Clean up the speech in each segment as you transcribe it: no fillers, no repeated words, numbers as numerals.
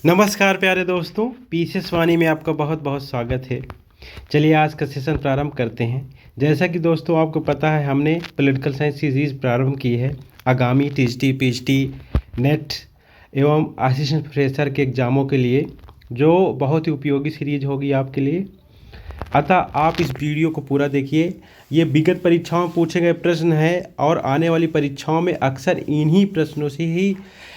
नमस्कार प्यारे दोस्तों, पीसेस वाणी में आपका बहुत बहुत स्वागत है। चलिए आज का सेशन प्रारंभ करते हैं। जैसा कि दोस्तों आपको पता है, हमने पॉलिटिकल साइंस सीरीज़ प्रारंभ की है आगामी टीजीटी पीएचडी नेट एवं असिस्टेंट प्रोफेसर के एग्ज़ामों के लिए, जो बहुत ही उपयोगी सीरीज होगी आपके लिए। अतः आप इस वीडियो को पूरा देखिए। ये विगत परीक्षाओं में पूछे गए प्रश्न है और आने वाली परीक्षाओं में अक्सर इन्हीं प्रश्नों से ही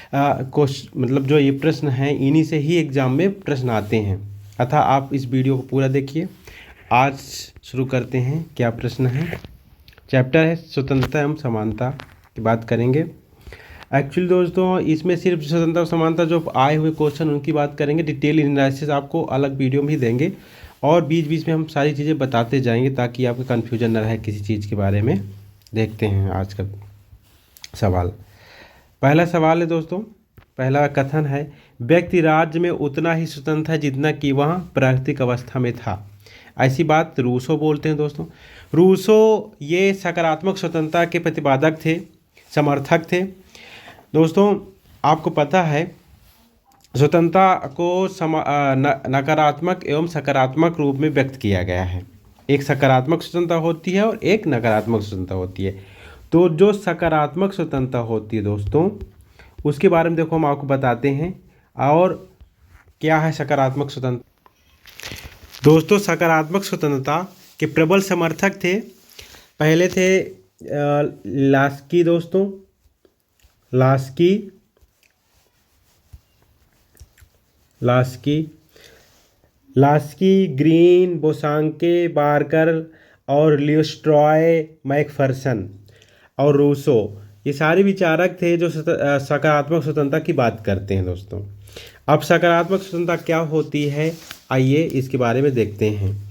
मतलब जो ये प्रश्न हैं इन्हीं से ही एग्ज़ाम में प्रश्न आते हैं। अतः आप इस वीडियो को पूरा देखिए। आज शुरू करते हैं। क्या प्रश्न है? चैप्टर है स्वतंत्रता एवं समानता की बात करेंगे। एक्चुअली दोस्तों इसमें सिर्फ स्वतंत्रता और समानता जो आए हुए क्वेश्चन उनकी बात करेंगे। डिटेल एनालिसिस आपको अलग वीडियो में ही देंगे और बीच बीच में हम सारी चीज़ें बताते जाएंगे ताकि आपको कन्फ्यूजन न रहे किसी चीज़ के बारे में। देखते हैं आज का सवाल। पहला सवाल है दोस्तों, पहला कथन है, व्यक्ति राज्य में उतना ही स्वतंत्र है जितना कि वह प्राकृतिक अवस्था में था। ऐसी बात रूसो बोलते हैं दोस्तों। रूसो ये सकारात्मक स्वतंत्रता के प्रतिपादक थे, समर्थक थे। दोस्तों आपको पता है स्वतंत्रता को नकारात्मक एवं सकारात्मक रूप में व्यक्त किया गया है। एक सकारात्मक स्वतंत्रता होती है और एक नकारात्मक स्वतंत्रता होती है। तो जो सकारात्मक स्वतंत्रता होती है दोस्तों, उसके बारे में देखो हम आपको बताते हैं। और क्या है सकारात्मक स्वतंत्रता? दोस्तों सकारात्मक स्वतंत्रता के प्रबल समर्थक थे, पहले थे लास्की दोस्तों, लास्की, ग्रीन, बोसांके, बार्कर और लियोस्ट्रॉय, मैकफर्सन और रूसो, ये सारे विचारक थे जो सकारात्मक स्वतंत्रता की बात करते हैं दोस्तों। अब सकारात्मक स्वतंत्रता क्या होती है, आइए इसके बारे में देखते हैं।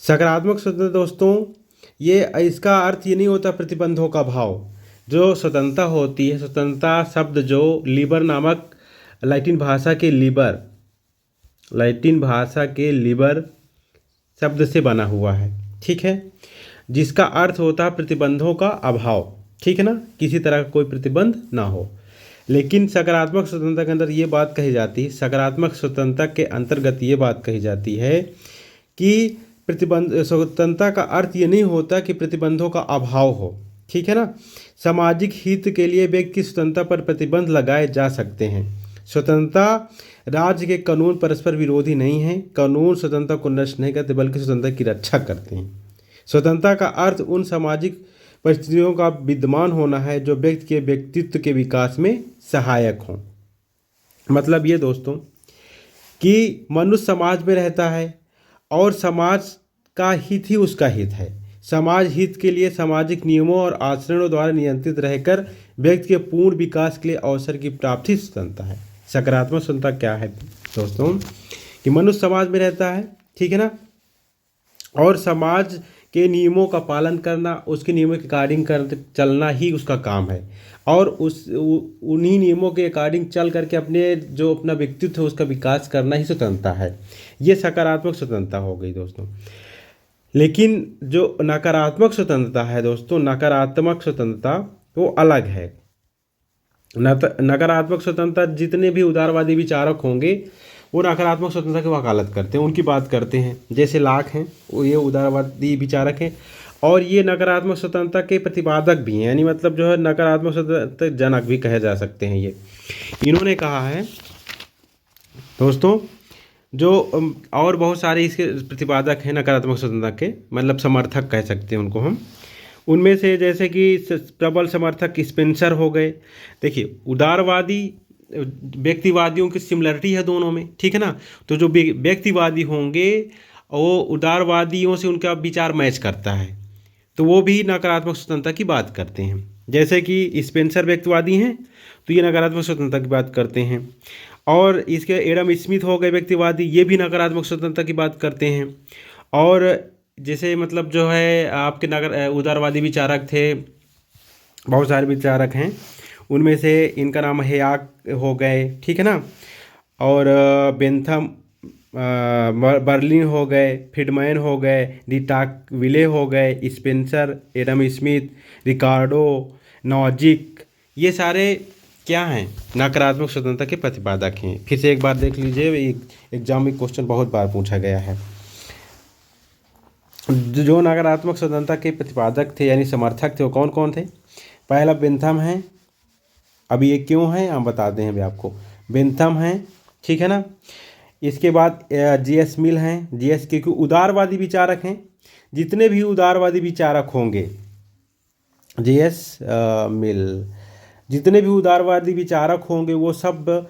सकारात्मक स्वतंत्रता दोस्तों, ये इसका अर्थ ये नहीं होता प्रतिबंधों का भाव। जो स्वतंत्रता होती है, स्वतंत्रता शब्द जो लिबर नामक लैटिन भाषा के लिबर शब्द से बना हुआ है, ठीक है, जिसका अर्थ होता है प्रतिबंधों का अभाव, ठीक है ना, किसी तरह का कोई प्रतिबंध ना हो। लेकिन सकारात्मक स्वतंत्रता के अंदर ये बात कही जाती है, सकारात्मक स्वतंत्रता के अंतर्गत ये बात कही जाती है कि स्वतंत्रता का अर्थ ये नहीं होता कि प्रतिबंधों का अभाव हो, ठीक है ना। सामाजिक हित के लिए व्यक्ति स्वतंत्रता पर प्रतिबंध लगाए जा सकते हैं। स्वतंत्रता राज्य के कानून परस्पर विरोधी नहीं है। कानून स्वतंत्रता को नष्ट नहीं करते बल्कि स्वतंत्रता की रक्षा करते हैं। स्वतंत्रता का अर्थ उन सामाजिक परिस्थितियों का विद्यमान होना है जो व्यक्ति के व्यक्तित्व के विकास में सहायक हों। मतलब ये दोस्तों कि मनुष्य समाज में रहता है और समाज का हित ही उसका हित है। समाज हित के लिए सामाजिक नियमों और आचरणों द्वारा नियंत्रित रहकर व्यक्ति के पूर्ण विकास के लिए अवसर की प्राप्ति स्वतंत्रता है। सकारात्मक स्वतंत्रता क्या है दोस्तों कि मनुष्य समाज में रहता है, ठीक है ना, और समाज के नियमों का पालन करना, उसके नियमों के अकॉर्डिंग चलना ही उसका काम है और उन्हीं नियमों के अकॉर्डिंग चल करके अपना व्यक्तित्व है उसका विकास करना ही स्वतंत्रता है। ये सकारात्मक स्वतंत्रता हो गई दोस्तों। लेकिन जो नकारात्मक स्वतंत्रता है दोस्तों, नकारात्मक स्वतंत्रता वो अलग है। नकारात्मक स्वतंत्रता जितने भी उदारवादी विचारक होंगे वो नकारात्मक स्वतंत्रता की वकालत करते हैं, उनकी बात करते हैं। जैसे लाक हैं, वो ये उदारवादी विचारक हैं और ये नकारात्मक स्वतंत्रता के प्रतिपादक भी हैं, यानी मतलब जो है नकारात्मक स्वतंत्रता जनक भी कहे जा सकते हैं। ये इन्होंने कहा है दोस्तों, जो और बहुत सारे इसके प्रतिपादक हैं नकारात्मक स्वतंत्रता के, मतलब समर्थक कह सकते हैं उनको हम। उनमें से जैसे कि प्रबल समर्थक स्पेंसर हो गए। देखिए उदारवादी व्यक्तिवादियों की सिमिलरिटी है दोनों में, ठीक है ना। तो जो व्यक्तिवादी होंगे वो उदारवादियों से उनका विचार मैच करता है, तो वो भी नकारात्मक स्वतंत्रता की बात करते हैं। जैसे कि स्पेंसर व्यक्तिवादी हैं तो ये नकारात्मक स्वतंत्रता की बात करते हैं। और इसके एडम स्मिथ हो गए व्यक्तिवादी, ये भी नकारात्मक स्वतंत्रता की बात करते हैं। और जैसे मतलब जो है आपके उदारवादी विचारक थे, बहुत सारे विचारक हैं, उनमें से इनका नाम हेयाक हो गए, ठीक है ना, और बेंथम बर्लिन हो गए, फ्रीडमैन हो गए, डिटाकविले हो गए, स्पेंसर, एडम स्मिथ, रिकार्डो, नॉजिक, ये सारे क्या हैं? नकारात्मक स्वतंत्रता के प्रतिपादक हैं। फिर से एक बार देख लीजिए, एग्जाम में क्वेश्चन बहुत बार पूछा गया है। जो नकारात्मक स्वतंत्रता के प्रतिपादक थे यानी समर्थक थे वो कौन कौन थे? पहला बेंथम है। अभी ये क्यों है हम बताते हैं अभी आपको। बेंथम है, ठीक है ना। इसके बाद जीएस मिल हैं। जीएस के उदारवादी विचारक हैं। जितने भी उदारवादी विचारक होंगे, जीएस मिल, जितने भी उदारवादी विचारक होंगे वो सब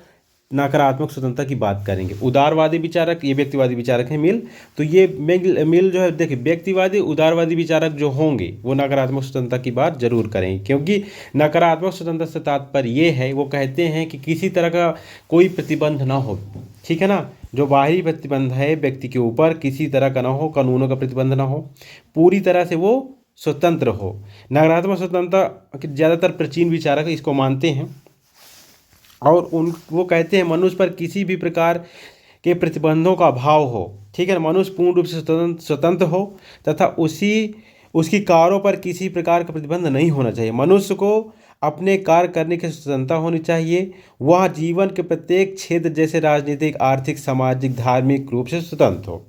नकारात्मक स्वतंत्रता की बात करेंगे। उदारवादी विचारक, ये व्यक्तिवादी विचारक हैं मिल। तो ये मिल जो है, देखिए व्यक्तिवादी उदारवादी विचारक जो होंगे वो नकारात्मक स्वतंत्रता की बात जरूर करेंगे, क्योंकि नकारात्मक स्वतंत्रता से तात्पर्य ये है, वो कहते हैं कि किसी तरह का कोई प्रतिबंध ना हो, ठीक है ना। जो बाहरी प्रतिबंध है व्यक्ति के ऊपर किसी तरह का ना हो, कानूनों का प्रतिबंध ना हो, पूरी तरह से वो स्वतंत्र हो। नकारात्मक स्वतंत्रता ज़्यादातर प्राचीन विचारक इसको मानते हैं और वो कहते हैं मनुष्य पर किसी भी प्रकार के प्रतिबंधों का अभाव हो, ठीक है। मनुष्य पूर्ण रूप से स्वतंत्र हो तथा उसकी कार्यों पर किसी प्रकार का प्रतिबंध नहीं होना चाहिए। मनुष्य को अपने कार्य करने की स्वतंत्रता होनी चाहिए। वह जीवन के प्रत्येक क्षेत्र जैसे राजनीतिक, आर्थिक, सामाजिक, धार्मिक रूप से स्वतंत्र हो।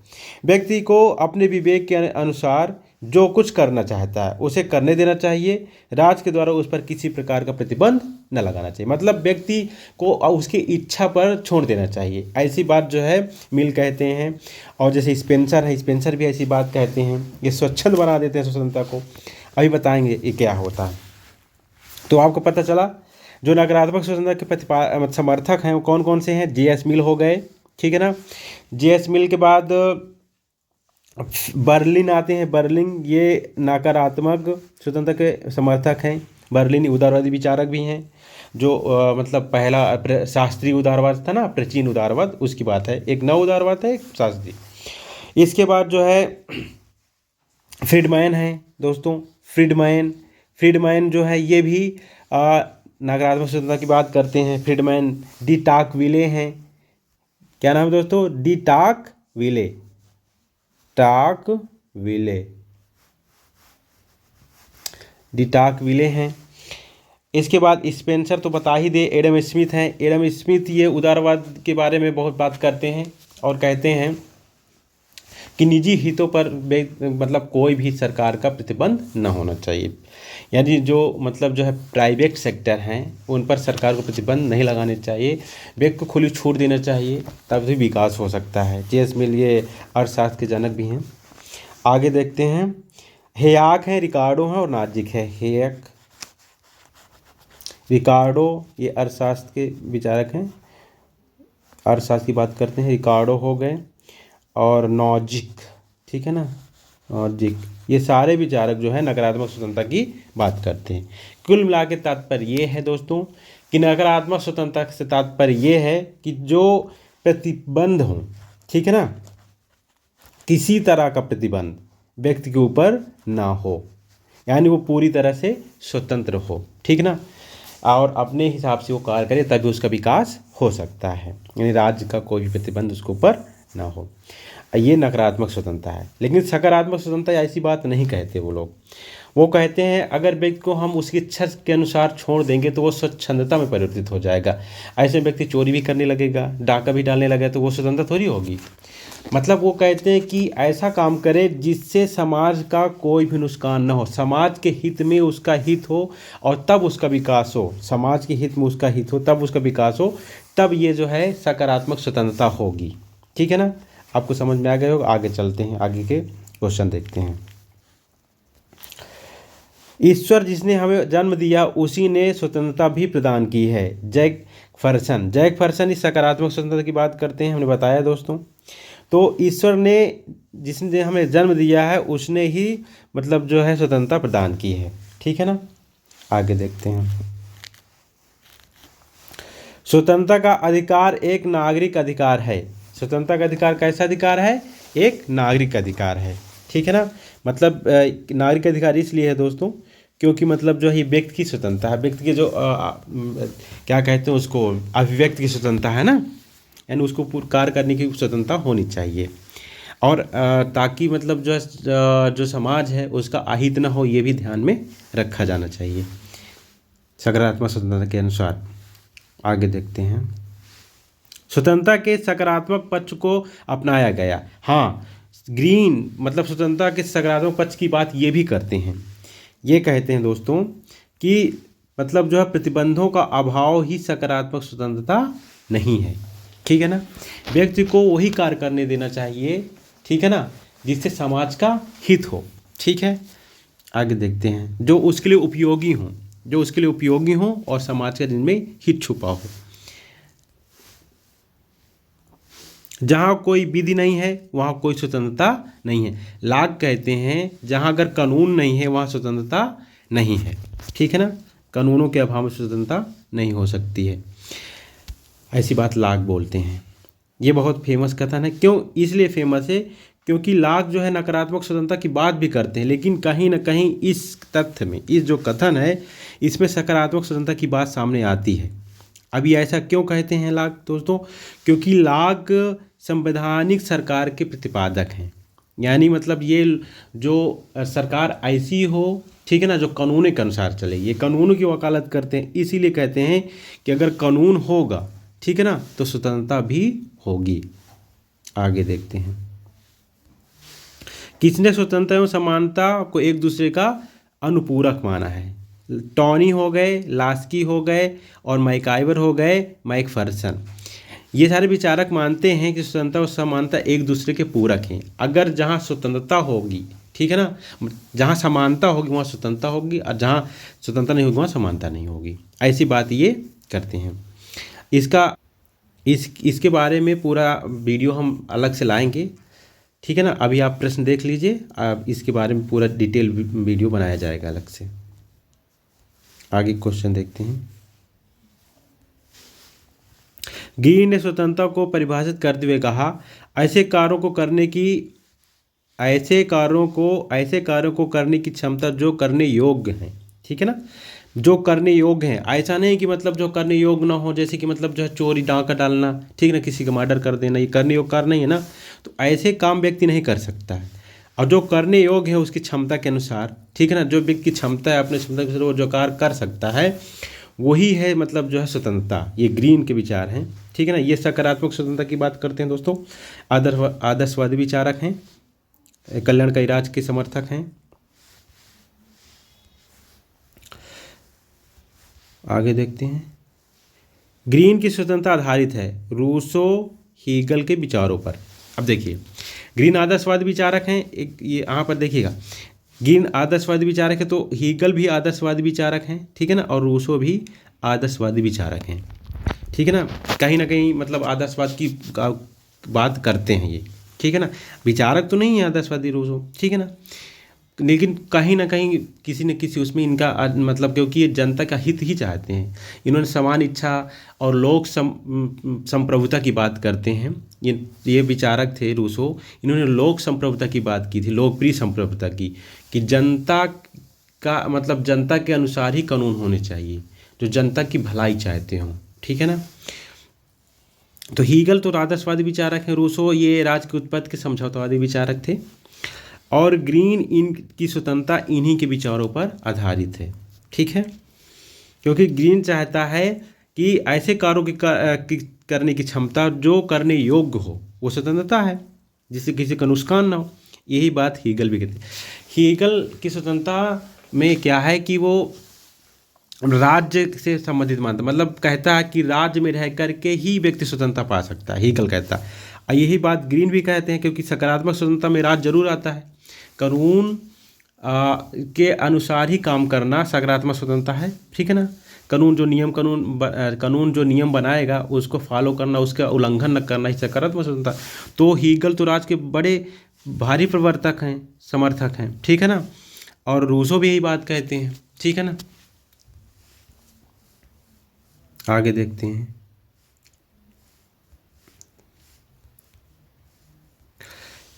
व्यक्ति को अपने विवेक के अनुसार जो कुछ करना चाहता है उसे करने देना चाहिए। राज के द्वारा उस पर किसी प्रकार का प्रतिबंध न लगाना चाहिए। मतलब व्यक्ति को उसकी इच्छा पर छोड़ देना चाहिए, ऐसी बात जो है मिल कहते हैं। और जैसे स्पेंसर है, स्पेंसर भी ऐसी बात कहते हैं। ये स्वच्छंद बना देते हैं स्वतंत्रता को। अभी बताएंगे ये क्या होता है। तो आपको पता चला जो नकारात्मक स्वतंत्रता के समर्थक हैं वो कौन कौन से हैं। जीएस मिल हो गए, ठीक है ना। जीएस मिल के बाद बर्लिन आते हैं। बर्लिन ये नकारात्मक स्वतंत्रता के समर्थक हैं। बर्लिन उदारवादी विचारक भी हैं। जो मतलब पहला शास्त्रीय उदारवाद था ना, प्राचीन उदारवाद, उसकी बात है। एक नव उदारवाद है, एक शास्त्रीय। इसके बाद जो है फ्रीडमैन है दोस्तों। फ्रीडमैन जो है ये भी नकारात्मक स्वतंत्रता की बात करते हैं। फ्रीडमैन। डी टाकविले हैं। क्या नाम है दोस्तों? डी टाकविले। डी टाकविले हैं। इसके बाद स्पेंसर तो बता ही दे। एडम स्मिथ हैं। एडम स्मिथ ये उदारवाद के बारे में बहुत बात करते हैं और कहते हैं कि निजी हितों पर मतलब कोई भी सरकार का प्रतिबंध न होना चाहिए। यानी जो मतलब जो है प्राइवेट सेक्टर हैं उन पर सरकार को प्रतिबंध नहीं लगाने चाहिए। व्यक्ति को खुली छूट देना चाहिए, तभी विकास हो सकता है। जेम्स मिल ये अर्थशास्त्र के जनक भी हैं। आगे देखते हैं। हेयाक है, रिकार्डो है और नाजिक है। हेयक, रिकार्डो ये अर्थशास्त्र के विचारक हैं, अर्थशास्त्र की बात करते हैं। रिकार्डो हो गए और नॉजिक, ठीक है ना, नॉजिक। ये सारे विचारक जो है नकारात्मक स्वतंत्रता की बात करते हैं। कुल मिला के तात्पर्य ये है दोस्तों कि नकारात्मक स्वतंत्रता से तात्पर्य ये है कि जो प्रतिबंध हो, ठीक है ना, किसी तरह का प्रतिबंध व्यक्ति के ऊपर ना हो, यानी वो पूरी तरह से स्वतंत्र हो, ठीक ना, और अपने हिसाब से वो कार्य करे, तभी उसका विकास हो सकता है। यानी राज्य का कोई भी प्रतिबंध उसके ऊपर ना हो। ये नकारात्मक स्वतंत्रता है। लेकिन सकारात्मक स्वतंत्रता ऐसी बात नहीं कहते वो लोग। वो कहते हैं अगर व्यक्ति को हम उसकी इच्छा के अनुसार छोड़ देंगे तो वो स्वच्छंदता में परिवर्तित हो जाएगा। ऐसे व्यक्ति चोरी भी करने लगेगा, डाका भी डालने लगेगा, तो वो स्वतंत्रता थोड़ी होगी। मतलब वो कहते हैं कि ऐसा काम करे जिससे समाज का कोई भी नुकसान न हो, समाज के हित में उसका हित हो और तब उसका विकास हो। समाज के हित में उसका हित हो तब उसका विकास हो, तब ये जो है सकारात्मक स्वतंत्रता होगी। ठीक है ना, आपको समझ में आ गया होगा। आगे चलते हैं, आगे के क्वेश्चन देखते हैं। ईश्वर जिसने हमें जन्म दिया उसी ने स्वतंत्रता भी प्रदान की है। जैक फर्सन इस सकारात्मक स्वतंत्रता की बात करते हैं, हमने बताया दोस्तों। तो ईश्वर ने जिसने हमें जन्म दिया है उसने ही मतलब जो है स्वतंत्रता प्रदान की है। ठीक है ना, आगे देखते हैं। स्वतंत्रता का अधिकार एक नागरिक अधिकार है। स्वतंत्रता का अधिकार कैसा अधिकार है? एक नागरिक अधिकार है। ठीक है ना, मतलब नागरिक अधिकार इसलिए है दोस्तों क्योंकि मतलब जो है व्यक्ति की स्वतंत्रता है, व्यक्ति के जो क्या कहते हैं उसको, अभिव्यक्ति की स्वतंत्रता है ना, यानी उसको कार्य करने की स्वतंत्रता होनी चाहिए। और ताकि मतलब जो समाज है उसका अहित न हो, ये भी ध्यान में रखा जाना चाहिए सकारात्मक स्वतंत्रता के अनुसार। आगे देखते हैं। स्वतंत्रता के सकारात्मक पक्ष को अपनाया गया। हाँ, ग्रीन मतलब स्वतंत्रता के सकारात्मक पक्ष की बात ये भी करते हैं। ये कहते हैं दोस्तों कि मतलब जो है प्रतिबंधों का अभाव ही सकारात्मक स्वतंत्रता नहीं है। ठीक है ना, व्यक्ति को वही कार्य करने देना चाहिए, ठीक है ना, जिससे समाज का हित हो। ठीक है, आगे देखते हैं। जो उसके लिए उपयोगी हों, जो उसके लिए उपयोगी हों और समाज का जिनमें हित छुपा हो। जहाँ कोई विधि नहीं है वहाँ कोई स्वतंत्रता नहीं है। लाग कहते हैं जहाँ अगर कानून नहीं है वहाँ स्वतंत्रता नहीं है। ठीक है ना, कानूनों के अभाव में स्वतंत्रता नहीं हो सकती है, ऐसी बात लाग बोलते हैं। ये बहुत फेमस कथन है। क्यों इसलिए फेमस है क्योंकि लाग जो है नकारात्मक स्वतंत्रता की बात भी करते हैं, लेकिन कहीं ना कहीं इस तथ्य में, इस जो कथन है इसमें सकारात्मक स्वतंत्रता की बात सामने आती है। अभी ऐसा क्यों कहते हैं लाग दोस्तों? क्योंकि लाग संवैधानिक सरकार के प्रतिपादक हैं। यानी मतलब ये जो सरकार ऐसी हो, ठीक है ना, जो कानून के अनुसार चले, ये कानून की वकालत करते हैं। इसीलिए कहते हैं कि अगर कानून होगा, ठीक है ना, तो स्वतंत्रता भी होगी। आगे देखते हैं। किसने स्वतंत्रता एवं समानता को एक दूसरे का अनुपूरक माना है? टॉनी हो गए, लास्की हो गए और मैकाइवर हो गए, मैकफर्सन। ये सारे विचारक मानते हैं कि स्वतंत्रता और समानता एक दूसरे के पूरक हैं। अगर जहाँ स्वतंत्रता होगी, ठीक है ना, जहाँ समानता होगी वहाँ स्वतंत्रता होगी, और जहाँ स्वतंत्रता नहीं होगी वहाँ समानता नहीं होगी, ऐसी बात ये करते हैं। इसके बारे में पूरा वीडियो हम अलग से लाएंगे, ठीक है ना। अभी आप प्रश्न देख लीजिए, अब इसके बारे में पूरा डिटेल वीडियो बनाया जाएगा अलग से। आगे क्वेश्चन देखते हैं। ग्रीन ने स्वतंत्रता को परिभाषित करते हुए कहा, ऐसे कार्यों को करने की क्षमता जो करने योग्य हैं। ठीक है ना, जो करने योग्य हैं। ऐसा नहीं कि मतलब जो करने योग्य ना हो, जैसे कि मतलब जो है चोरी डाका डालना, ठीक है ना, किसी का मर्डर कर देना, ये करने योग्य कार्य नहीं है ना। तो ऐसे काम व्यक्ति नहीं कर सकता है। और जो करने योग्य है उसकी क्षमता के अनुसार, ठीक है ना, जो व्यक्ति की क्षमता है अपने क्षमता के अनुसार वो जो कार्य कर सकता है वही है मतलब जो है स्वतंत्रता। ये ग्रीन के विचार हैं, ठीक है ना। ये सकारात्मक स्वतंत्रता की बात करते हैं दोस्तों। आदर्शवादी विचारक हैं, कल्याणकारी राज के समर्थक हैं। आगे देखते हैं। ग्रीन की स्वतंत्रता आधारित है रूसो हीगल के विचारों पर। अब देखिए, ग्रीन आदर्शवादी विचारक हैं। एक ये यहाँ पर देखिएगा, ग्रीन आदर्शवादी विचारक है तो हीगल भी आदर्शवादी विचारक हैं, ठीक है ना, और रूसो भी आदर्शवादी विचारक हैं, ठीक है ना। कहीं ना कहीं मतलब आदर्शवाद की बात करते हैं ये, ठीक है ना। विचारक तो नहीं है आदर्शवादी रूसो, ठीक है ना, लेकिन कहीं ना कहीं किसी न किसी उसमें इनका मतलब, क्योंकि ये जनता का हित ही चाहते हैं। इन्होंने समान इच्छा और लोक संप्रभुता की बात करते हैं। ये विचारक थे रूसो, इन्होंने लोक संप्रभुता की बात की थी, लोकप्रिय संप्रभुता की, कि जनता का मतलब जनता के अनुसार ही कानून होने चाहिए, जो जनता की भलाई चाहते हों, ठीक है ना। तो हीगल तो आदर्शवादी विचारक हैं, रूसो ये राज की उत्पत्ति के समझौतावादी विचारक थे, और ग्रीन इनकी स्वतंत्रता इन्हीं के विचारों पर आधारित है, ठीक है। क्योंकि ग्रीन चाहता है कि ऐसे कार्यों की करने की क्षमता जो करने योग्य हो, वो स्वतंत्रता है, जिससे किसी का नुकसान ना हो। यही बात हीगल भी कहते हैं। हीगल की स्वतंत्रता में क्या है कि वो राज्य से संबंधित मानता, मतलब कहता है कि राज्य में रह करके ही व्यक्ति स्वतंत्रता पा सकता है, हीगल कहता है। और यही बात ग्रीन भी कहते हैं, क्योंकि सकारात्मक स्वतंत्रता में राज्य जरूर आता है, कानून के अनुसार ही काम करना सकारात्मक स्वतंत्रता है, ठीक है ना। कानून जो नियम बनाएगा उसको फॉलो करना, उसका उल्लंघन न करना ही सकारात्मक स्वतंत्रता। तो हीगल तो राज के बड़े भारी प्रवर्तक हैं, समर्थक हैं, ठीक है ना, और रूसो भी यही बात कहते हैं, ठीक है ना। आगे देखते हैं।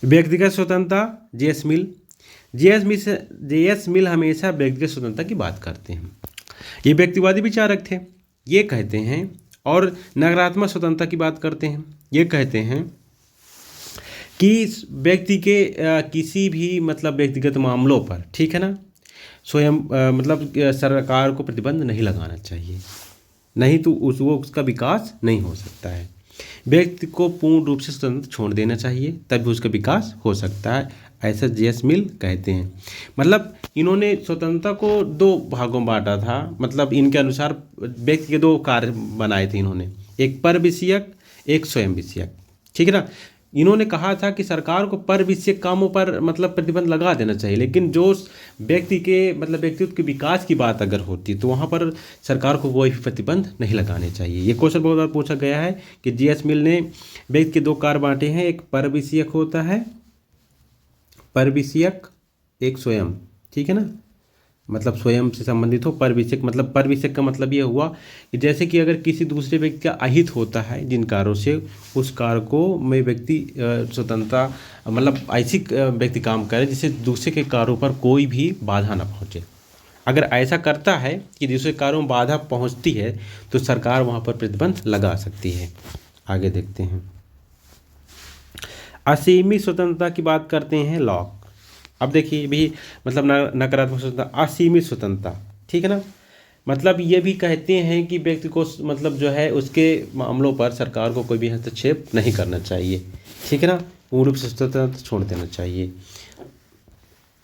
व्यक्तिगत स्वतंत्रता, जेएस मिल हमेशा व्यक्तिगत स्वतंत्रता की बात करते हैं। ये व्यक्तिवादी विचारक थे, ये कहते हैं। और नकारात्मक स्वतंत्रता की बात करते हैं, ये कहते हैं कि व्यक्ति के किसी भी मतलब व्यक्तिगत मामलों पर, ठीक है ना, स्वयं मतलब सरकार को प्रतिबंध नहीं लगाना चाहिए, नहीं तो उसका विकास नहीं हो सकता है। व्यक्ति को पूर्ण रूप से स्वतंत्र छोड़ देना चाहिए, तभी उसका विकास हो सकता है, ऐसा जे.एस. मिल कहते हैं। मतलब इन्होंने स्वतंत्रता को दो भागों में बांटा था। मतलब इनके अनुसार व्यक्ति के दो कार्य बनाए थे इन्होंने, एक पर विषयक, एक स्वयं विषयक। ठीक है ना। इन्होंने कहा था कि सरकार को पर विषयक कामों पर मतलब प्रतिबंध लगा देना चाहिए, लेकिन जो व्यक्ति के मतलब व्यक्तित्व के विकास की बात अगर होती तो वहाँ पर सरकार को कोई भी प्रतिबंध नहीं लगाने चाहिए। ये क्वेश्चन बहुत बार पूछा गया है कि जे.एस. मिल ने व्यक्ति के दो कार्य बांटे हैं, एक पर विषयक होता है, पर विषयक, एक स्वयं। ठीक है ना। मतलब स्वयं से संबंधित हो, पर विषयक मतलब पर विषयक का मतलब ये हुआ कि जैसे कि अगर किसी दूसरे व्यक्ति का अहित होता है जिन कार्यों से, उस कार्य को में व्यक्ति स्वतंत्रता मतलब ऐसी व्यक्ति काम करे जिससे दूसरे के कार्यों पर कोई भी बाधा ना पहुँचे। अगर ऐसा करता है कि दूसरे कार्यों में बाधा पहुँचती है तो सरकार वहाँ पर प्रतिबंध लगा सकती है। आगे देखते हैं। असीमित स्वतंत्रता की बात करते हैं लॉक। अब देखिए भी मतलब नकारात्मक स्वतंत्रता, असीमित स्वतंत्रता। ठीक है ना। मतलब ये भी कहते हैं कि व्यक्ति को मतलब जो है उसके मामलों पर सरकार को कोई भी हस्तक्षेप नहीं करना चाहिए। ठीक है ना। पूर्ण रूप से स्वतंत्र छोड़ देना चाहिए।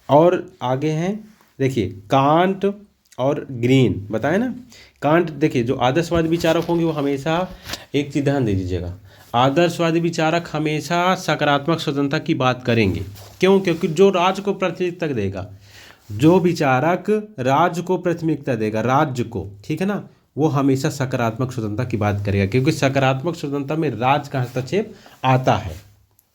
और आगे हैं देखिए कांट और ग्रीन बताए ना। कांट देखिए जो आदर्शवादी विचारक होंगे वो हमेशा एक चीज ध्यान दे दीजिएगा, आदर्शवादी विचारक हमेशा सकारात्मक स्वतंत्रता की बात करेंगे। क्यों? क्योंकि जो राज्य को प्राथमिकता देगा, जो विचारक राज्य को प्राथमिकता देगा, राज्य को, ठीक है ना, वो हमेशा सकारात्मक स्वतंत्रता की बात करेगा, क्योंकि सकारात्मक स्वतंत्रता में राज्य का हस्तक्षेप आता है।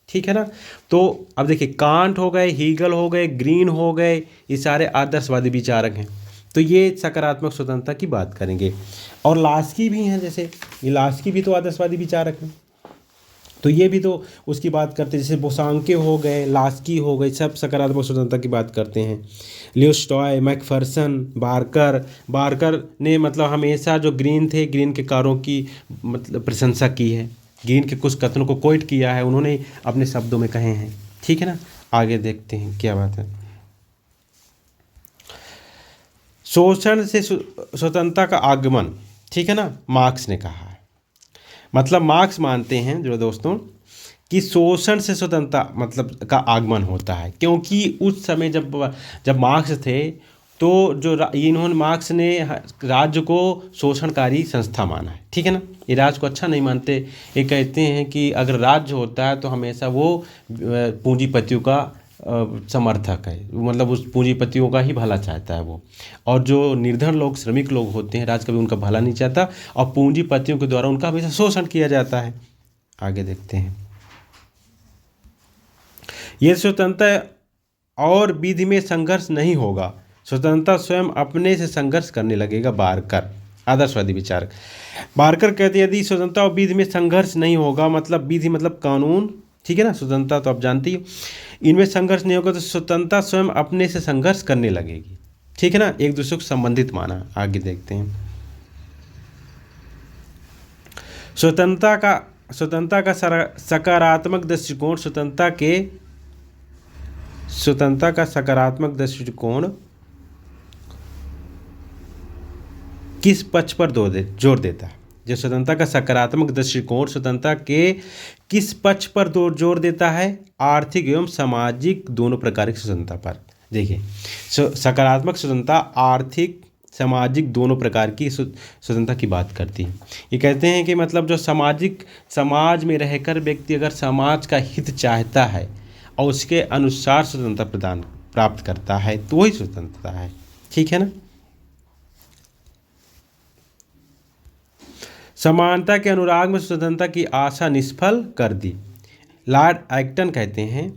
ठीक है ना। तो अब देखिए कांट हो गए, हीगल हो गए, ग्रीन हो गए, ये सारे आदर्शवादी विचारक हैं, तो ये सकारात्मक स्वतंत्रता की बात करेंगे। और लास्की भी हैं, जैसे ये लास्की भी तो आदर्शवादी विचारक हैं, तो ये भी तो उसकी बात करते हैं। जैसे बोसांके हो गए, लास्की हो गए, सब सकारात्मक स्वतंत्रता की बात करते हैं। लियोस्टॉय, मैकफर्सन, बार्कर ने मतलब हमेशा जो ग्रीन थे, ग्रीन के कार्यों की मतलब प्रशंसा की है, ग्रीन के कुछ कथनों को कोट किया है, उन्होंने अपने शब्दों में कहे हैं। ठीक है ना। आगे देखते हैं क्या बात है। शोषण से स्वतंत्रता का आगमन, ठीक है ना, मार्क्स ने कहा है। मतलब मार्क्स मानते हैं जो दोस्तों कि शोषण से स्वतंत्रता मतलब का आगमन होता है, क्योंकि उस समय जब मार्क्स थे तो जो इन्होंने मार्क्स ने राज्य को शोषणकारी संस्था माना है। ठीक है ना। ये राज्य को अच्छा नहीं मानते। ये कहते हैं कि अगर राज्य होता है तो हमेशा वो पूंजीपतियों का समर्थक है, मतलब उस पूंजीपतियों का ही भला चाहता है वो। और जो निर्धन लोग, श्रमिक लोग होते हैं, राज्य कभी उनका भला नहीं चाहता और पूंजीपतियों के द्वारा उनका हमेशा शोषण किया जाता है। आगे देखते हैं। ये स्वतंत्रता और विधि में संघर्ष नहीं होगा, स्वतंत्रता स्वयं अपने से संघर्ष करने लगेगा। बारकर, आदर्शवादी विचारक। बारकर कहते हैं यदि स्वतंत्रता और विधि में संघर्ष नहीं होगा, मतलब विधि मतलब कानून, ठीक है ना, स्वतंत्रता तो आप जानते ही, इनमें संघर्ष नहीं होगा तो स्वतंत्रता स्वयं अपने से संघर्ष करने लगेगी। ठीक है ना। एक दूसरे को संबंधित माना। आगे देखते हैं। स्वतंत्रता का सकारात्मक दृष्टिकोण, स्वतंत्रता का सकारात्मक दृष्टिकोण किस पक्ष पर जोर देता है? जो स्वतंत्रता का सकारात्मक दृष्टिकोण स्वतंत्रता के किस पक्ष पर जोर देता है? आर्थिक एवं सामाजिक दोनों प्रकार की स्वतंत्रता पर। देखिए सकारात्मक स्वतंत्रता आर्थिक सामाजिक दोनों प्रकार की स्वतंत्रता की बात करती है। ये कहते हैं कि मतलब जो समाज में रहकर व्यक्ति अगर समाज का हित चाहता है और उसके अनुसार स्वतंत्रता प्राप्त करता है तो वही स्वतंत्रता है। ठीक है ना। समानता के अनुराग में स्वतंत्रता की आशा निष्फल कर दी। लॉर्ड एक्टन कहते हैं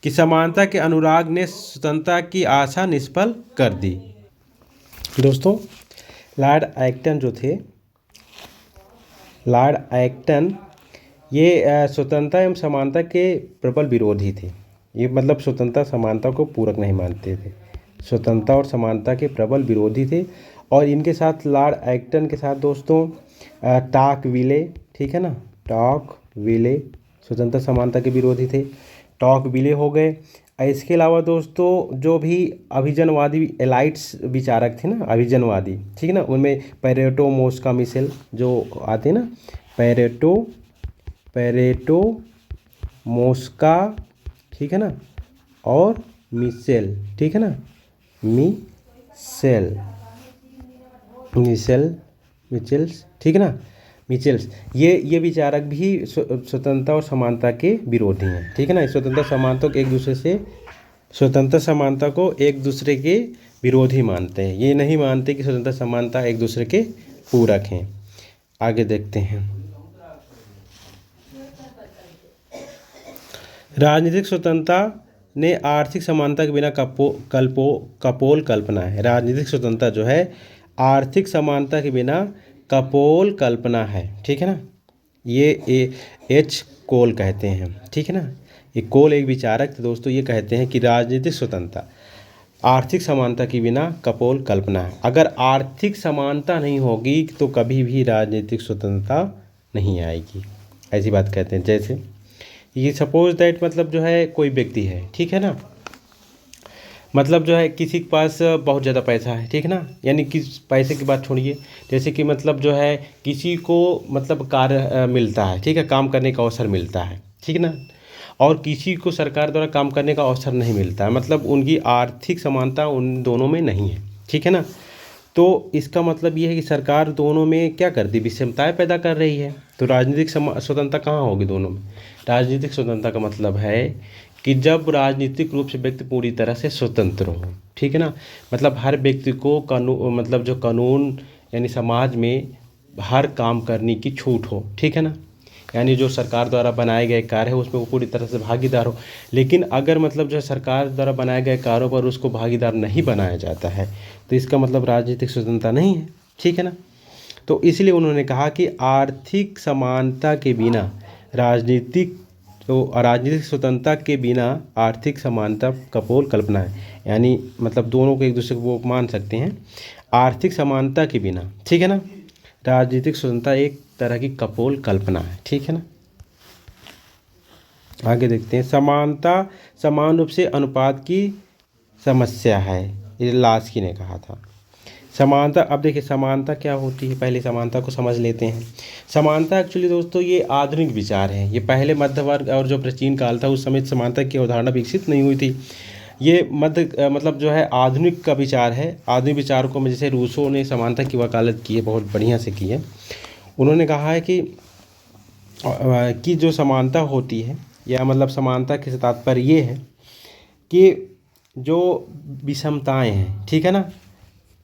कि समानता के अनुराग ने स्वतंत्रता की आशा निष्फल कर दी। दोस्तों लॉर्ड एक्टन जो थे, लॉर्ड एक्टन ये स्वतंत्रता एवं समानता के प्रबल विरोधी थे। ये मतलब स्वतंत्रता समानता को पूरक नहीं मानते थे, स्वतंत्रता और समानता के प्रबल विरोधी थे। और इनके साथ लॉर्ड एक्टन के साथ दोस्तों टॉकविले, ठीक है ना, टॉकविले स्वतंत्रता समानता के विरोधी थे। टॉकविले हो गए, इसके अलावा दोस्तों जो भी अभिजनवादी एलाइट्स विचारक थे ना, अभिजनवादी, ठीक है ना, उनमें पेरेटो, मोस्का, मिशेल जो आते हैं ना, पेरेटो पेरेटो मोस्का, ठीक है ना, और मिशेल, ठीक है ना, मिशेल मिशेल मिचेल्स, ठीक है ना, मिचेल्स, ये विचारक भी स्वतंत्रता और समानता के विरोधी हैं, ठीक है ना। स्वतंत्रता समानता को एक दूसरे से स्वतंत्रता समानता को एक दूसरे के विरोधी मानते हैं। ये नहीं मानते कि स्वतंत्रता समानता एक दूसरे के पूरक हैं। आगे देखते हैं। राजनीतिक स्वतंत्रता ने आर्थिक समानता के बिना कपोल कल्पना है। राजनीतिक स्वतंत्रता जो है आर्थिक समानता के बिना कपोल कल्पना है, ठीक है ना। ये एच कोल कहते हैं, ठीक है ना। ये कोल एक विचारक थे दोस्तों, ये कहते हैं कि राजनीतिक स्वतंत्रता आर्थिक समानता के बिना कपोल कल्पना है। अगर आर्थिक समानता नहीं होगी तो कभी भी राजनीतिक स्वतंत्रता नहीं आएगी, ऐसी बात कहते हैं। जैसे ये सपोज दैट, मतलब जो है कोई व्यक्ति है, ठीक है ना, मतलब जो है किसी के पास बहुत ज़्यादा पैसा है, ठीक है ना, यानी किस पैसे की बात छोड़िए, जैसे कि मतलब जो है किसी को मतलब कार्य मिलता है, ठीक है, काम करने का अवसर मिलता है, ठीक है ना, और किसी को सरकार द्वारा काम करने का अवसर नहीं मिलता है, मतलब उनकी आर्थिक समानता उन दोनों में नहीं है, ठीक है ना। तो इसका मतलब ये है कि सरकार दोनों में क्या करती, विषमताएं पैदा कर रही है। तो राजनीतिक स्वतंत्रता कहाँ होगी दोनों में। राजनीतिक स्वतंत्रता का मतलब है कि जब राजनीतिक रूप से व्यक्ति पूरी तरह से स्वतंत्र हो, ठीक है ना, मतलब हर व्यक्ति को कानून, मतलब जो कानून यानी समाज में हर काम करने की छूट हो, ठीक है ना, यानी जो सरकार द्वारा बनाए गए कार्य है उसमें वो पूरी तरह से भागीदार हो। लेकिन अगर मतलब जो सरकार द्वारा बनाए गए कार्यों पर उसको भागीदार नहीं बनाया जाता है तो इसका मतलब राजनीतिक स्वतंत्रता नहीं है, ठीक है ना। तो इसलिए उन्होंने कहा कि आर्थिक समानता के बिना राजनीतिक स्वतंत्रता के बिना आर्थिक समानता कपोल कल्पना है, यानी मतलब दोनों को एक दूसरे को वो मान सकते हैं। आर्थिक समानता के बिना, ठीक है ना, राजनीतिक स्वतंत्रता एक तरह की कपोल कल्पना है, ठीक है ना। आगे देखते हैं। समानता समान रूप से अनुपात की समस्या है, ये लास्की ने कहा था। समानता, अब देखिए समानता क्या होती है, पहले समानता को समझ लेते हैं। समानता एक्चुअली दोस्तों ये आधुनिक विचार है। ये पहले मध्य वर्ग और जो प्राचीन काल था उस समय समानता की अवधारणा विकसित नहीं हुई थी। ये मतलब जो है आधुनिक का विचार है। आधुनिक विचारकों में जैसे रूसो ने समानता की वकालत की है, बहुत बढ़िया से की है। उन्होंने कहा है कि जो समानता होती है, या मतलब समानता के तात्पर्य ये है कि जो विषमताएं हैं, ठीक है ना,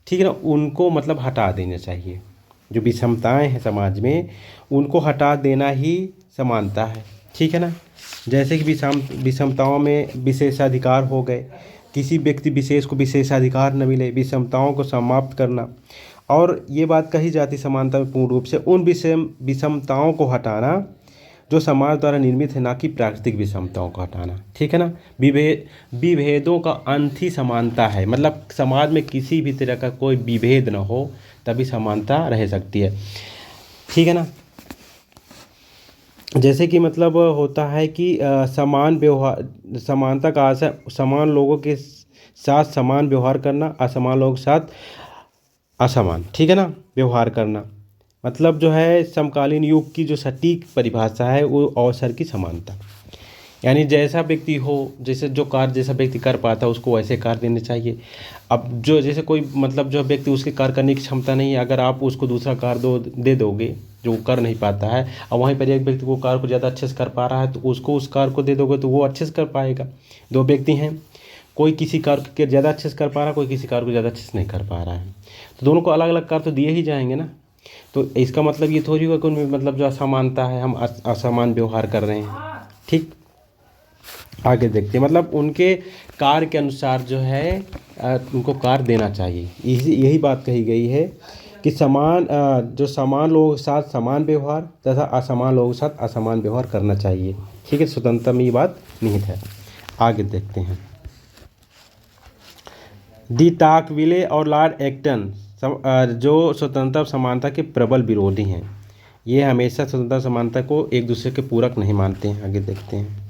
ठीक है ना, उनको मतलब हटा देना चाहिए। जो विषमताएं हैं समाज में उनको हटा देना ही समानता है, ठीक है ना। जैसे कि विषमताओं में विशेषाधिकार हो गए, किसी व्यक्ति विशेष को विशेषाधिकार न मिले, विषमताओं को समाप्त करना। और ये बात कही जाती समानता में पूर्ण रूप से उन विषमताओं को हटाना जो समाज द्वारा निर्मित है, ना कि प्राकृतिक विषमताओं को हटाना, ठीक है ना। विभेदों का अंत ही समानता है, मतलब समाज में किसी भी तरह का कोई विभेद न हो तभी समानता रह सकती है, ठीक है ना। जैसे कि मतलब होता है कि समान व्यवहार, समानता का आशय समान लोगों के साथ समान व्यवहार करना, असमान लोगों के साथ असमान, ठीक है ना, व्यवहार करना। मतलब जो है समकालीन युग की जो सटीक परिभाषा है वो अवसर की समानता, यानी जैसा व्यक्ति हो, जैसे जो कार्य जैसा व्यक्ति कर पाता है उसको वैसे कार्य देने चाहिए। अब जो जैसे कोई मतलब जो व्यक्ति उसके कार्य करने की क्षमता नहीं है, अगर आप उसको दूसरा कार्य दे दोगे जो वो कर नहीं पाता है, और वहीं पर एक व्यक्ति को कार्य को ज़्यादा अच्छे से कर पा रहा है तो उसको उस कार्य को दे दोगे तो वो अच्छे से कर पाएगा। दो व्यक्ति हैं, कोई किसी कार्य को ज़्यादा अच्छे से कर पा रहा है, कोई किसी कार्य को ज़्यादा अच्छे से नहीं कर पा रहा है, तो दोनों को अलग अलग कार्य तो दिए ही जाएंगे ना। तो इसका मतलब ये थोड़ी होगा कि उनमें मतलब जो असमानता है, हम असमान व्यवहार कर रहे हैं, ठीक। आगे देखते हैं, मतलब उनके कार्य के अनुसार जो है उनको कार्य देना चाहिए। यही बात कही गई है कि जो समान लोगों के साथ समान व्यवहार तथा असमान लोगों के साथ असमान व्यवहार करना चाहिए, ठीक है। स्वतंत्रता में ये बात निहित है। आगे देखते हैं। डी ताकविले और लॉर्ड एक्टन जो स्वतंत्रता और समानता के प्रबल विरोधी हैं, ये हमेशा स्वतंत्रता समानता को एक दूसरे के पूरक नहीं मानते हैं। आगे देखते हैं।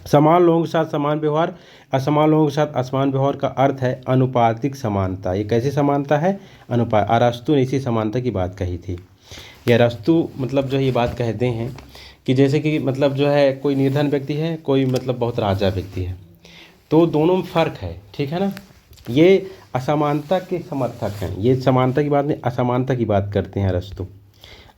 समान लोगों के साथ समान व्यवहार, असमान लोगों के साथ असमान व्यवहार का अर्थ है अनुपातिक समानता। ये कैसी समानता है? अनुपात। अरस्तु ने इसी समानता की बात कही थी। ये अरस्तु मतलब जो ये बात कहते हैं कि जैसे कि मतलब जो है कोई निर्धन व्यक्ति है, कोई मतलब बहुत राजा व्यक्ति है, तो दोनों में फ़र्क है, ठीक है ना। ये असमानता के समर्थक हैं, ये समानता की बात नहीं, असमानता की बात करते हैं अरस्तु।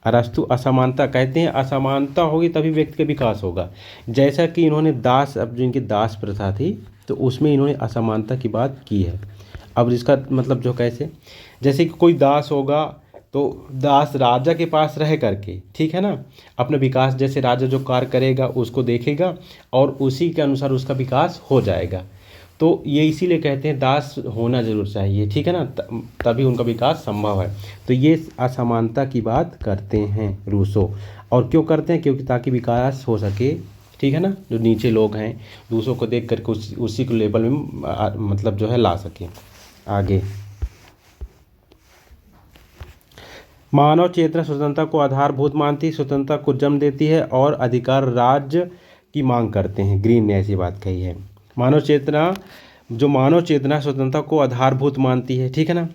अरस्तु असमानता कहते हैं, असमानता होगी तभी व्यक्ति का विकास होगा। जैसा कि इन्होंने दास, अब जो इनकी दास प्रथा थी तो उसमें इन्होंने असमानता की बात की है। अब इसका मतलब जो कैसे, जैसे कि कोई दास होगा तो दास राजा के पास रह करके, ठीक है ना, अपना विकास, जैसे राजा जो कार्य करेगा उसको देखेगा और उसी के अनुसार उसका विकास हो जाएगा। तो ये इसीलिए कहते हैं दास होना जरूर चाहिए, ठीक है ना, तभी उनका विकास संभव है। तो ये असमानता की बात करते हैं रूसो। और क्यों करते हैं? क्योंकि ताकि विकास हो सके, ठीक है ना, जो नीचे लोग हैं दूसरों को देख करके उसी को लेवल में मतलब जो है ला सके आगे। मानव चेतना स्वतंत्रता को आधारभूत मानती, स्वतंत्रता को जन्म देती है और अधिकार राज्य की मांग करते हैं। ग्रीन ने ऐसी बात कही है। मानव चेतना, जो मानव चेतना स्वतंत्रता को आधारभूत मानती है, ठीक है ना,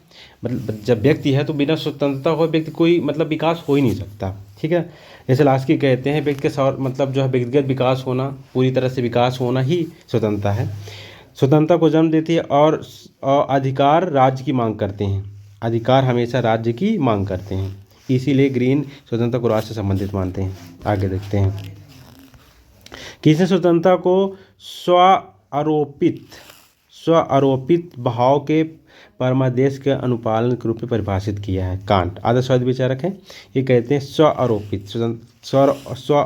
मतलब जब व्यक्ति है तो बिना स्वतंत्रता हो व्यक्ति कोई मतलब विकास हो ही नहीं सकता, ठीक है। जैसे लास्की कहते हैं व्यक्ति का मतलब जो है व्यक्तिगत विकास होना, पूरी तरह से विकास होना ही स्वतंत्रता है। स्वतंत्रता को जन्म देती है और अधिकार राज्य की मांग करते हैं। अधिकार हमेशा राज्य की मांग करते हैं, इसीलिए ग्रीन स्वतंत्रता को राज्य से संबंधित मानते हैं। आगे देखते हैं, किसने स्वतंत्रता को स्व आरोपित भाव के परमादेश के अनुपालन के रूप में परिभाषित किया है। कांट आदर्शवादी विचारक हैं, ये कहते हैं स्व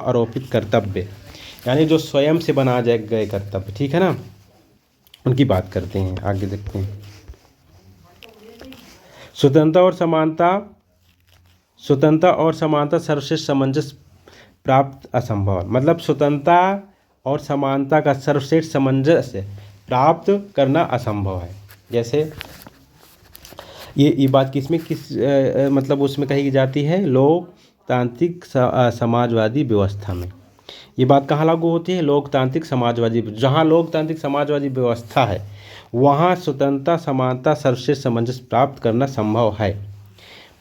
आरोपित कर्तव्य, यानी जो स्वयं से बना जाए गए कर्तव्य, ठीक है ना, उनकी बात करते हैं। आगे देखते हैं, स्वतंत्रता और समानता सर्वश्रेष्ठ सामंजस्य प्राप्त असंभव। मतलब स्वतंत्रता और समानता का सर्वश्रेष्ठ सामंजस्य प्राप्त करना असंभव है। जैसे ये बात मतलब उसमें कही जाती है लोकतांत्रिक समाजवादी व्यवस्था में। ये बात कहाँ लागू होती है? लोकतांत्रिक समाजवादी, जहाँ लोकतांत्रिक समाजवादी व्यवस्था है वहाँ स्वतंत्रता समानता सर्वश्रेष्ठ सामंजस्य प्राप्त करना संभव है।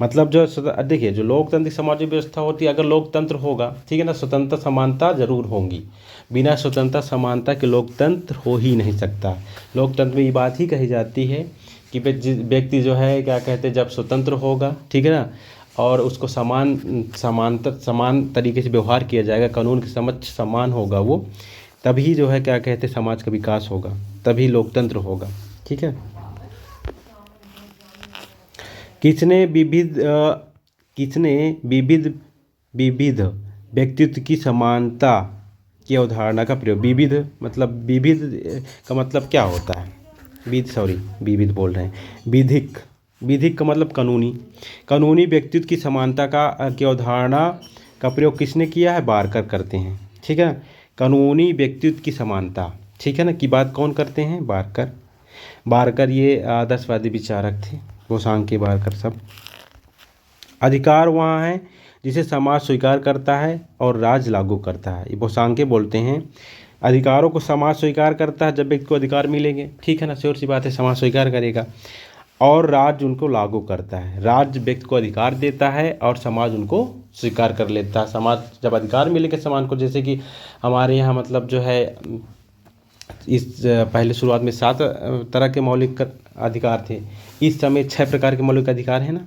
मतलब जो देखिए, जो लोकतांत्रिक समाज व्यवस्था होती है, अगर लोकतंत्र होगा, ठीक है ना, स्वतंत्रता समानता जरूर होंगी। बिना स्वतंत्रता समानता के लोकतंत्र हो ही नहीं सकता। लोकतंत्र में ये बात ही कही जाती है कि व्यक्ति जो है क्या कहते हैं, जब स्वतंत्र होगा, ठीक है ना, और उसको समान तरीके से व्यवहार किया जाएगा, कानून के समक्ष समान होगा वो, तभी जो है क्या कहते हैं समाज का विकास होगा, तभी लोकतंत्र होगा, ठीक है। किसने विविध व्यक्तित्व की समानता की अवधारणा का प्रयोग? विविध का मतलब क्या होता है? विविध बोल रहे हैं। विधिक का मतलब कानूनी व्यक्तित्व की समानता की अवधारणा का प्रयोग किसने किया है? बारकर करते हैं, ठीक है। कानूनी व्यक्तित्व की समानता, ठीक है ना, की बात कौन करते हैं? बारकर ये आदर्शवादी विचारक थे, बोसांग के बारकर सब। अधिकार वहाँ है जिसे समाज स्वीकार करता है और राज्य लागू करता है। ये बोसांग बोलते हैं अधिकारों को समाज स्वीकार करता है, जब व्यक्ति को अधिकार मिलेंगे, ठीक है ना, श्योर सी बात है, समाज स्वीकार करेगा, और राज्य उनको लागू करता है। राज्य व्यक्ति को अधिकार देता है और समाज उनको स्वीकार कर लेता है। समाज जब अधिकार मिलेंगे समाज को, जैसे कि हमारे यहाँ मतलब जो है इस पहले शुरुआत में 7 तरह के मौलिक अधिकार थे, इस समय 6 प्रकार के मौलिक अधिकार हैं ना,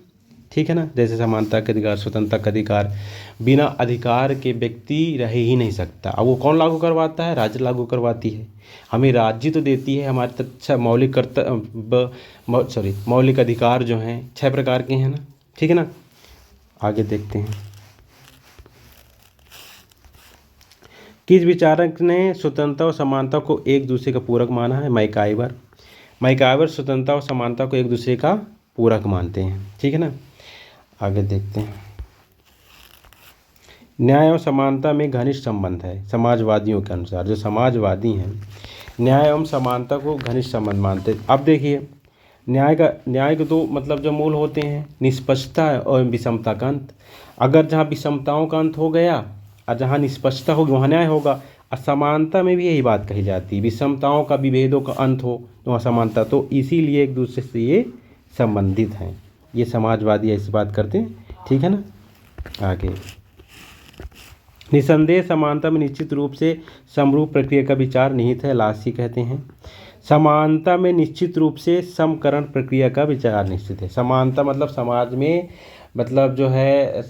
ठीक है ना, जैसे समानता का अधिकार, स्वतंत्रता का अधिकार। बिना अधिकार के व्यक्ति रह ही नहीं सकता। अब वो कौन लागू करवाता है? राज्य लागू करवाती है। हमें राज्य तो देती है, हमारे तक मौलिक अधिकार जो हैं 6 प्रकार के हैं ना, ठीक है ना। आगे देखते हैं, किस विचारक ने स्वतंत्रता और समानता को एक दूसरे का पूरक माना है? मैकाइवर स्वतंत्रता और समानता को एक दूसरे का पूरक मानते हैं, ठीक है ना। आगे देखते हैं, न्याय और समानता में घनिष्ठ संबंध है समाजवादियों के अनुसार। जो समाजवादी हैं न्याय एवं समानता को घनिष्ठ संबंध मानते हैं। अब देखिए, न्याय के तो मतलब जो मूल होते हैं निष्पक्षता और विषमता का अंत। अगर जहाँ विषमताओं का अंत हो गया और जहाँ निष्पक्षता होगी वहाँ न्याय होगा। असमानता में भी यही बात कही जाती है, विषमताओं का विभेदों का अंत हो तो असमानता, तो इसीलिए एक दूसरे से ये संबंधित हैं। ये समाजवादी ऐसी बात करते हैं, ठीक है ना। आगे, निसंदेह समानता में निश्चित रूप से समरूप प्रक्रिया का विचार निहित है, लासी कहते हैं। समानता में निश्चित रूप से समकरण प्रक्रिया का विचार निश्चित है। समानता मतलब समाज में मतलब जो है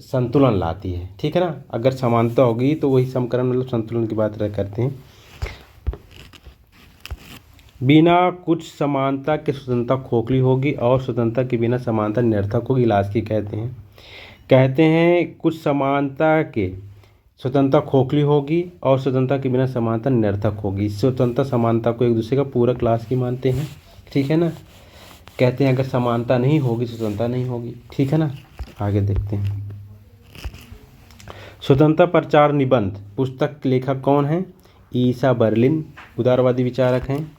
संतुलन लाती है, ठीक है ना। अगर समानता होगी तो वही समकरण मतलब संतुलन की बात करते हैं। बिना कुछ समानता के स्वतंत्रता खोखली होगी और स्वतंत्रता के बिना समानता निरर्थक होगी, लास्की कहते हैं कुछ समानता के स्वतंत्रता खोखली होगी और स्वतंत्रता के बिना समानता निरर्थक होगी। स्वतंत्रता समानता को एक दूसरे का पूरक लास्की मानते हैं, ठीक है ना। कहते हैं अगर समानता नहीं होगी स्वतंत्रता नहीं होगी, ठीक है ना। आगे देखते हैं, स्वतंत्रता प्रचार निबंध पुस्तक के लेखक कौन है? ईसा बर्लिन, उदारवादी विचारक हैं।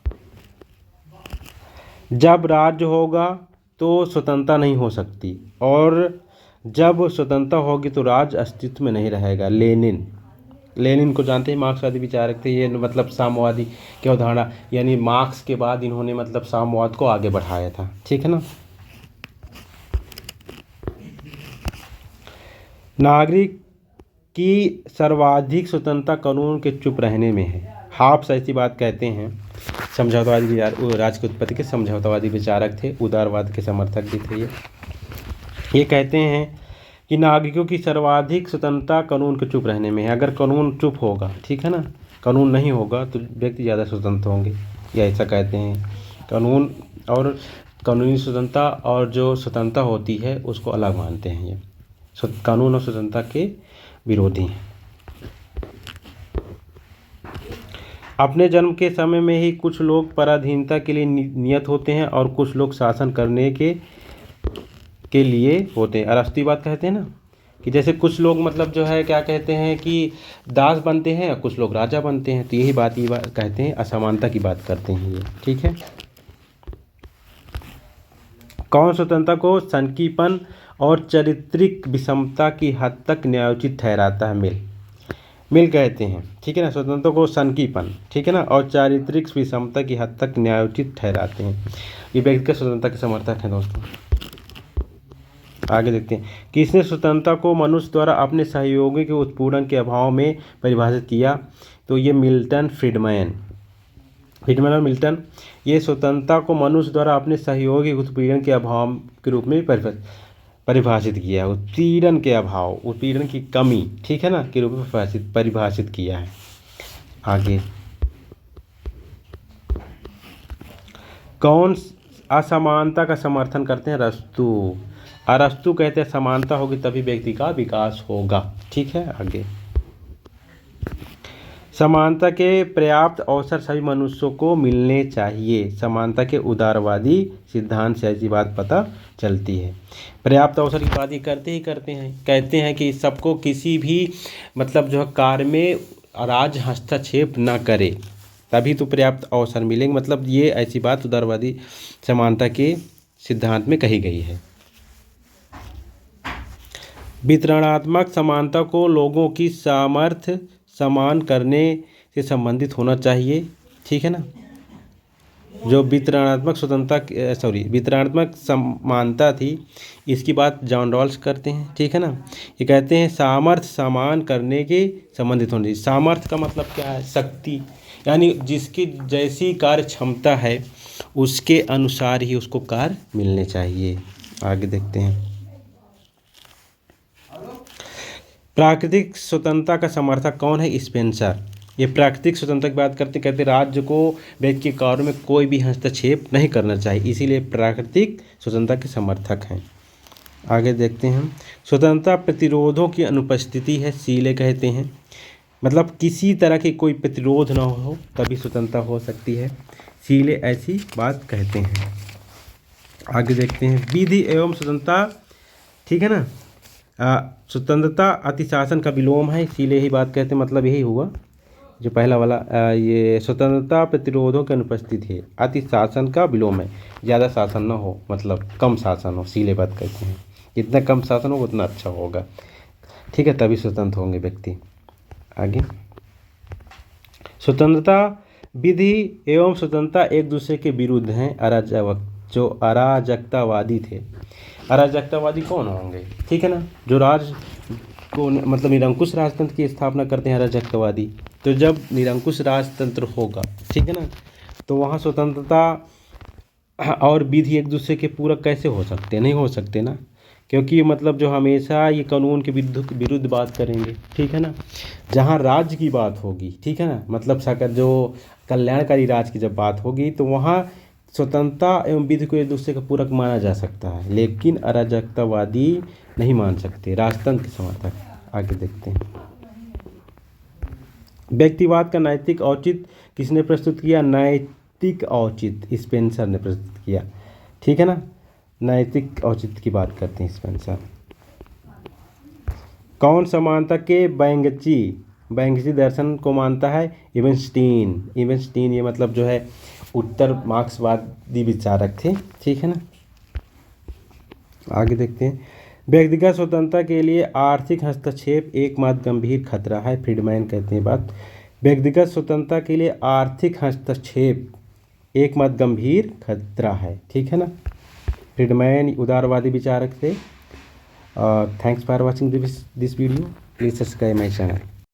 जब राज्य होगा तो स्वतंत्रता नहीं हो सकती और जब स्वतंत्रता होगी तो राज्य अस्तित्व में नहीं रहेगा। लेनिन को जानते हैं, मार्क्सवादी विचारक थे। ये मतलब साम्यवादी की अवधारणा, यानी मार्क्स के बाद इन्होंने मतलब साम्यवाद को आगे बढ़ाया था, ठीक है ना। नागरिक की सर्वाधिक स्वतंत्रता कानून के चुप रहने में है। हाब्स ऐसी बात कहते हैं। समझौतावादी विचार, राज्य की उत्पत्ति के समझौतावादी विचारक थे, उदारवाद के समर्थक भी थे। ये कहते हैं कि नागरिकों की सर्वाधिक स्वतंत्रता कानून के चुप रहने में है। अगर कानून चुप होगा, ठीक है ना, कानून नहीं होगा तो व्यक्ति ज़्यादा स्वतंत्र होंगे, या ऐसा कहते हैं। कानून और कानूनी स्वतंत्रता और जो स्वतंत्रता होती है उसको अलग मानते हैं। ये कानून और स्वतंत्रता के विरोधी हैं। अपने जन्म के समय में ही कुछ लोग पराधीनता के लिए नियत होते हैं और कुछ लोग शासन करने के लिए होते हैं। अरस्ती बात कहते हैं ना कि जैसे कुछ लोग मतलब जो है क्या कहते हैं कि दास बनते हैं और कुछ लोग राजा बनते हैं, तो यही बात कहते हैं, असमानता की बात करते हैं ये, ठीक है। कौन स्वतंत्रता को सनकीपन और चारित्रिक विषमता की हद तक न्यायोचित ठहराता है? मिल कहते हैं, ठीक है ना। स्वतंत्रता को सनकीपन, ठीक है ना, और चारित्रिक विषमता की हद तक न्यायोचित ठहराते हैं। ये व्यक्तिगत स्वतंत्रता के समर्थक हैं दोस्तों। आगे देखते हैं, किसने स्वतंत्रता को मनुष्य द्वारा अपने सहयोगी के उत्पीड़न के अभाव में परिभाषित किया? तो ये मिल्टन फ्रीडमैन और मिल्टन, ये स्वतंत्रता को मनुष्य द्वारा अपने सहयोगी उत्पीड़न के अभाव के रूप में परिभाषित किया है। उत्पीड़न के अभाव, उत्पीड़न की कमी, ठीक है ना, के रूप में परिभाषित किया है। आगे, कौन असमानता का समर्थन करते हैं? अरस्तु कहते हैं समानता होगी तभी व्यक्ति का विकास होगा, ठीक है। आगे, समानता के पर्याप्त अवसर सभी मनुष्यों को मिलने चाहिए। समानता के उदारवादी सिद्धांत से ऐसी बात पता चलती है। पर्याप्त अवसर की बात ये करते हैं, कहते हैं कि सबको किसी भी मतलब जो है कार्य में राज्य हस्तक्षेप न करे तभी तो पर्याप्त अवसर मिलेंगे। मतलब ये ऐसी बात उदारवादी समानता के सिद्धांत में कही गई है। वितरणात्मक समानता को लोगों की सामर्थ्य समान करने से संबंधित होना चाहिए, ठीक है ना। जो वितरणात्मक समानता थी, इसकी बात जॉन रॉल्स करते हैं, ठीक है ना। ये कहते हैं सामर्थ्य समान करने के संबंधित होना चाहिए। सामर्थ्य का मतलब क्या है? शक्ति, यानी जिसकी जैसी कार्य क्षमता है उसके अनुसार ही उसको कार्य मिलने चाहिए। आगे देखते हैं, प्राकृतिक स्वतंत्रता का समर्थक कौन है? स्पेंसर। ये प्राकृतिक स्वतंत्रता की बात करते कहते राज्य को व्यक्ति के कार्यों में कोई भी हस्तक्षेप नहीं करना चाहिए, इसीलिए प्राकृतिक स्वतंत्रता के समर्थक हैं। आगे देखते हैं, स्वतंत्रता प्रतिरोधों की अनुपस्थिति है, सीले कहते हैं। मतलब किसी तरह की कोई प्रतिरोध न हो तभी स्वतंत्रता हो सकती है, सीले ऐसी बात कहते हैं। आगे देखते हैं, विधि एवं स्वतंत्रता, ठीक है ना। स्वतंत्रता अतिशासन का विलोम है, इसीलिए ही बात कहते हैं। मतलब यही हुआ जो पहला वाला, ये स्वतंत्रता प्रतिरोधों की अनुपस्थिति है, अतिशासन का विलोम है, ज़्यादा शासन ना हो, मतलब कम शासन हो, इसीलिए बात कहते हैं। जितना कम शासन हो उतना अच्छा होगा, ठीक है, तभी स्वतंत्र होंगे व्यक्ति। आगे, स्वतंत्रता विधि एवं स्वतंत्रता एक दूसरे के विरुद्ध हैं। जो अराजकतावादी थे, अराजकतावादी कौन होंगे, ठीक है ना, जो राज को मतलब निरंकुश राजतंत्र की स्थापना करते हैं अराजकतावादी। तो जब निरंकुश राजतंत्र होगा, ठीक है ना, तो वहाँ स्वतंत्रता और विधि एक दूसरे के पूरक कैसे हो सकते हैं, नहीं हो सकते ना, क्योंकि मतलब जो हमेशा ये कानून के विरुद्ध बात करेंगे, ठीक है ना। जहाँ राज्य की बात होगी, ठीक है ना, मतलब साकर जो कल्याणकारी राज की जब बात होगी तो वहाँ स्वतंत्रता एवं विधि को एक दूसरे का पूरक माना जा सकता है, लेकिन अराजकतावादी नहीं मान सकते, राजतंत्र के समर्थक। आगे देखते हैं। व्यक्तिवाद का नैतिक औचित्य किसने प्रस्तुत किया? नैतिक औचित्य स्पेंसर ने प्रस्तुत किया, ठीक है ना। नैतिक औचित्य की बात करते हैं स्पेंसर। कौन समानता के बैंगची दर्शन को मानता है? इवेंस्टीन ये मतलब जो है उत्तर मार्क्सवादी विचारक थे, ठीक है ना। आगे देखते हैं। व्यक्तिगत स्वतंत्रता के लिए आर्थिक हस्तक्षेप एकमात्र गंभीर खतरा है। फ्रीडमैन कहते हैं बात, व्यक्तिगत स्वतंत्रता के लिए आर्थिक हस्तक्षेप एकमात्र गंभीर खतरा है, ठीक है ना। फ्रीडमैन उदारवादी विचारक थे। Thanks for watching this video, please subscribe my channel.